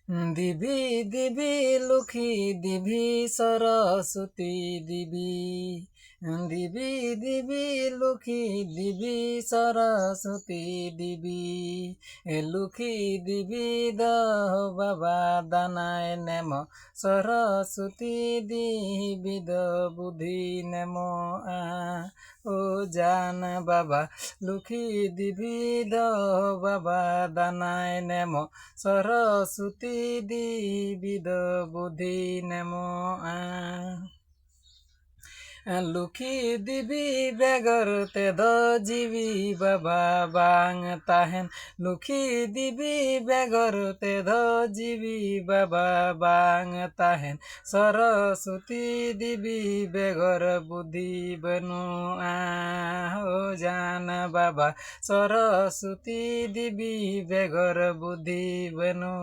দিবি দিবি লক্ষ্মী দিবি সরস্বতী দিবি দিবি দিবি লক্ষ্মী দিবি সরস্বতী দিবি লক্ষ্মী দিবি দহ বাবা দানায় নেম সরস্বতী দিবি দ বুদ্ধি নেম ও জান বাবা লক্ষ্মী দিবি দহ বাবা দানায় নেম সরস্বতী দিবিদ বুদ্ধি নেম লক্ষ্মী দিবি বেগর তেদ জিবি বাবা বাং তাহেন লক্ষ্মী দিবি বেগর তেদ জিবি বাবা বাং তাহেন সরস্বতী দিবি বেগর বুদ্ধি বনু ও জান বাবা সরস্বতী দিবি বেগর বুদ্ধি বনু